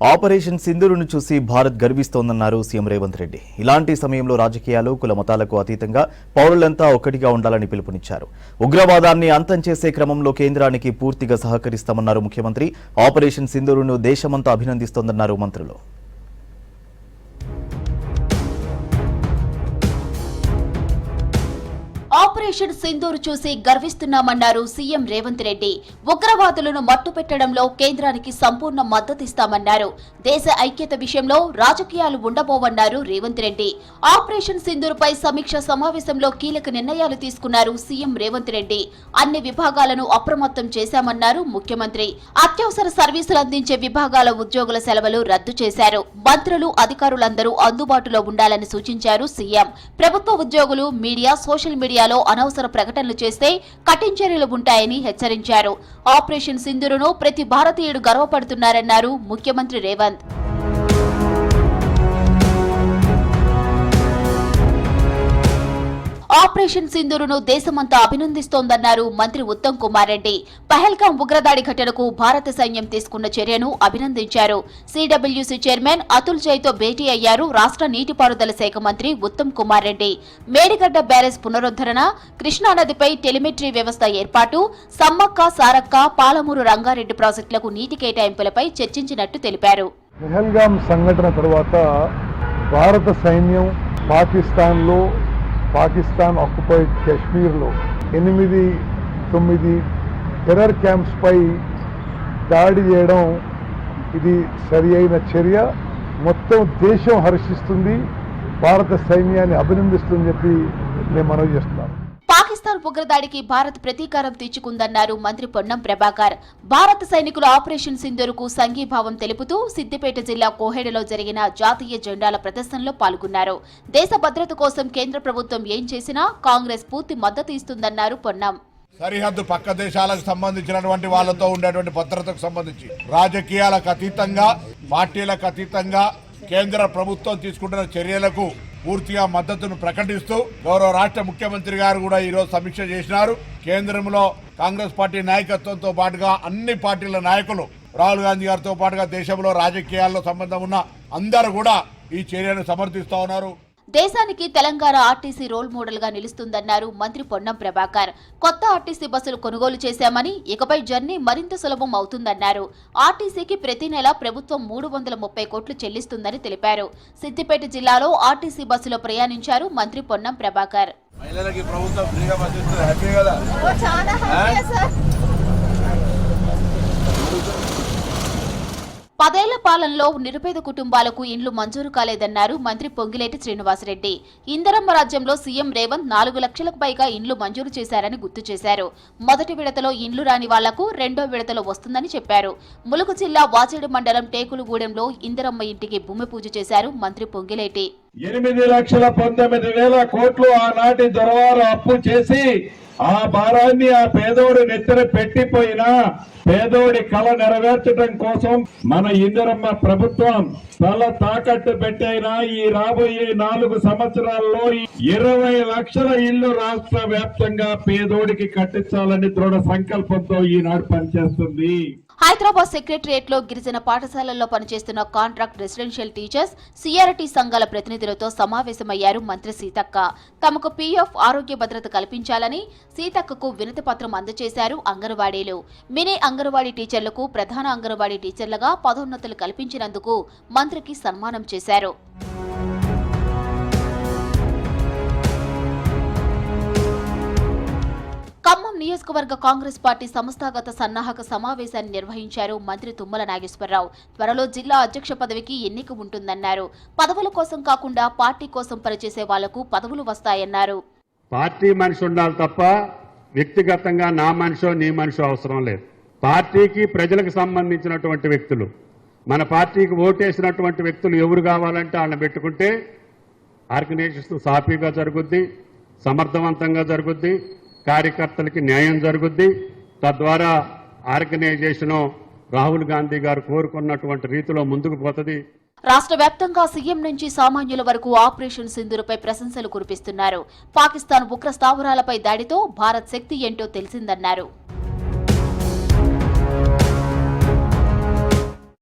Operation సింధూరును చూసి Bharat గర్విస్తోందన్నారు CM Revanth Reddy. ఇలాంటి సమయంలో రాజకీయాలు, కుల మతాలకు అతీతంగా పౌరులంతా ఒక్కటిగా ఉండాలని పిలుపునిచ్చారు. ఉగ్రవాదాన్ని అంతం చేసే క్రమంలో కేంద్రానికి పూర్తిగా సహకరిస్తామన్నారు ముఖ్యమంత్రి. ఆపరేషన్ సింధూరును దేశమంతా అభినందిస్తోందన్నారు మంత్రులు. ఆపరేషన్ సింధూర్ చూసి గర్విస్తున్నామన్నారు సీఎం రేవంత్ రెడ్డి. ఉగ్రవాదులను మట్టుపెట్టడంలో కేంద్రానికి సంపూర్ణ మద్దతిస్తామన్నారు. దేశ ఐక్యత విషయంలో రాజకీయాలు ఉండబోవన్నారు రేవంత్ రెడ్డి. ఆపరేషన్ సింధూర్ పై సమీక్ష సమావేశంలో కీలక నిర్ణయాలు తీసుకున్నారు సీఎం రేవంత్ రెడ్డి. అన్ని విభాగాలను అప్రమత్తం చేశామన్నారు ముఖ్యమంత్రి. అత్యవసర సర్వీసులు అందించే విభాగాల ఉద్యోగుల సెలవులు రద్దు చేశారు. మంత్రులు, అధికారులందరూ అందుబాటులో ఉండాలని సూచించారు సీఎం. ప్రభుత్వ ఉద్యోగులు, మీడియా, సోషల్ మీడియాలో అనవసర ప్రకటనలు చేస్తే కఠిన చర్యలు ఉంటాయని హెచ్చరించారు. ఆపరేషన్ సింధూరును ప్రతి భారతీయుడు గర్వపడుతున్నారన్నారు ముఖ్యమంత్రి రేవంత్. ఆపరేషన్ సింధూరును దేశమంతా అభినందిస్తోందన్నారు మంత్రి ఉత్తమ్ కుమార్ రెడ్డి. పహల్గాం ఉగ్రదాడి ఘటనకు భారత సైన్యం తీసుకున్న చర్యను అభినందించారు. సిడబ్ల్యూసీ చైర్మన్ అతుల్ జైతో భేటీ అయ్యారు రాష్ట్ర నీటిపారుదల శాఖ మంత్రి ఉత్తమ్ కుమార్ రెడ్డి. మేడిగడ్డ బ్యారేజ్ పునరుద్ధరణ, కృష్ణానదిపై టెలిమెట్రీ వ్యవస్థ ఏర్పాటు, సమ్మక్క, సారక్క, పాలమూరు రంగారెడ్డి ప్రాజెక్టులకు నీటి కేటాయింపులపై చర్చించినట్టు తెలిపారు. పహల్గాం సంఘటన తర్వాత భారత సైన్యం పాకిస్తాన్ ఆక్యుపైడ్ కాశ్మీర్లో 8-9 టెర్రర్ క్యాంప్స్ పై దాడి చేయడం ఇది సరి అయిన చర్య. మొత్తం దేశం హర్షిస్తుంది, భారత సైన్యాన్ని అభినందిస్తుందని చెప్పి నేను మనవి చేస్తున్నాను. పాకిస్తాన్ ఉగ్రదాడికి భారత్ ప్రతీకారం తీర్చుకుందన్నారు మంత్రి పొన్నం ప్రభాకర్. భారత సైనికుల ఆపరేషన్ సింధూరుకు సంఘీభావం తెలుపుతూ సిద్దిపేట జిల్లా కోహెడలో జరిగిన జాతీయ జెండాల ప్రదర్శనలో పాల్గొన్నారు. దేశ భద్రత కోసం కేంద్ర ప్రభుత్వం ఏం చేసినా కాంగ్రెస్ పూర్తి మద్దతు ఇస్తుందన్నారు పొన్నం. సరిహద్దు పక్క దేశాలకు సంబంధించినటువంటి వాళ్ళతో ఉండేటువంటి భద్రతకు సంబంధించి రాజకీయాలకు అతీతంగా, పార్టీలకు అతీతంగా కేంద్ర ప్రభుత్వం తీసుకుంటున్న చర్యలకు పూర్తిగా మద్దతును ప్రకటిస్తూ గౌరవ రాష్ట్ర ముఖ్యమంత్రి గారు కూడా ఈరోజు సమీక్ష చేసినారు. కేంద్రంలో కాంగ్రెస్ పార్టీ నాయకత్వంతో పాటుగా అన్ని పార్టీల నాయకులు, రాహుల్ గాంధీ గారితో పాటుగా దేశంలో రాజకీయాల్లో సంబంధం ఉన్న అందరూ కూడా ఈ చర్యను సమర్థిస్తా ఉన్నారు. దేశానికి తెలంగాణ ఆర్టీసీ రోల్ మోడల్ గా నిలుస్తుందన్నారు మంత్రి పొన్నం ప్రభాకర్. కొత్త ఆర్టీసీ బస్సులు కొనుగోలు చేశామని, ఇకపై జర్నీ మరింత సులభం అవుతుందన్నారు. ఆర్టీసీకి ప్రతి నెల ప్రభుత్వం 330 కోట్లు చెల్లిస్తుందని తెలిపారు. సిద్దిపేట జిల్లాలో ఆర్టీసీ బస్సులో ప్రయాణించారు మంత్రి పొన్నం ప్రభాకర్. 10 ఏళ్ల పాలనలో నిరుపేద కుటుంబాలకు ఇండ్లు మంజూరు కాలేదన్నారు మంత్రి పొంగిలేటి శ్రీనివాసరెడ్డి. ఇందిరమ్మ రాజ్యంలో సీఎం రేవంత్ 4 లక్షలకు పైగా ఇండ్లు మంజూరు చేశారని గుర్తు చేశారు. మొదటి విడతలో ఇండ్లు రాని వాళ్లకు రెండో విడతలో వస్తుందని చెప్పారు. ములుగు జిల్లా వాచేడు మండలం టేకులగూడెంలో ఇందిరమ్మ ఇంటికి భూమి పూజ చేశారు మంత్రి పొంగిలేటి. 8,19,000 కోట్లు ఆనాటి దొరవారు అప్పు చేసి ఆ భారాన్ని ఆ పేదోడు నెత్తిన పెట్టిపోయినా పేదోడి కళ నెరవేర్చడం కోసం మన ఇందిరమ్మ ప్రభుత్వం తల తాకట్టు పెట్టైనా ఈ రాబోయే 4 సంవత్సరాల్లో 20 లక్షల ఇళ్లు రాష్ట్ర వ్యాప్తంగా పేదోడికి కట్టించాలని దృఢ సంకల్పంతో ఈనాడు పనిచేస్తుంది. హైదరాబాద్ సెక్రటరియట్ లో గిరిజన పాఠశాలల్లో పనిచేస్తున్న కాంట్రాక్ట్ రెసిడెన్షియల్ టీచర్స్, సిఆర్టీ సంఘాల ప్రతినిధులతో సమావేశమయ్యారు మంత్రి సీతక్క. తమకు పీఎఫ్, ఆరోగ్య భద్రత కల్పించాలని సీతక్కకు వినతి పత్రం అందజేశారు అంగన్వాడీలు. మినీ అంగన్వాడీ టీచర్లకు ప్రధాన అంగన్వాడీ టీచర్లుగా పదోన్నతులు కల్పించినందుకు మంత్రికి సన్మానం చేశారు. ఖమ్మం నియోజకవర్గ కాంగ్రెస్ పార్టీ సంస్థాగత సన్నాహక సమావేశాన్ని నిర్వహించారు మంత్రి తుమ్మల నాగేశ్వరరావు. త్వరలో జిల్లా అధ్యక్ష పదవికి ఎన్నిక ఉంటుందన్నారు. పదవుల కోసం కాకుండా పార్టీ కోసం పనిచేసే వాళ్లకు పదవులు వస్తాయన్నారు. పార్టీ మనిషి ఉండాలి తప్ప వ్యక్తిగతంగా నా మనిషో నీ మనిషో అవసరం లేదు. పార్టీకి, ప్రజలకు సంబంధించినటువంటి వ్యక్తులు, మన పార్టీకి ఓటేసినటువంటి వ్యక్తులు ఎవరు కావాలంటే వాళ్ళని పెట్టుకుంటే ఆర్గనైజేషన్ సాఫీగా జరుగుద్ది, సమర్థవంతంగా జరుగుద్ది, కార్యకర్తలకి న్యాయం జరుగుద్ది. తద్వారా ఆర్గనైజేషన్ రాహుల్ గాంధీ గారు కోరుకున్నటువంటి రీతిలో ముందుకు పోతుంది. రాష్ట్ర వ్యాప్తంగా సీఎం నుంచి సామాన్యుల వరకు ఆపరేషన్ సింధూరుపై ప్రశంసలు కురిపిస్తున్నారు. పాకిస్తాన్ ఉగ్ర స్థావరాలపై దాడితో భారత్ శక్తి ఏంటో తెలిసిందన్నారు.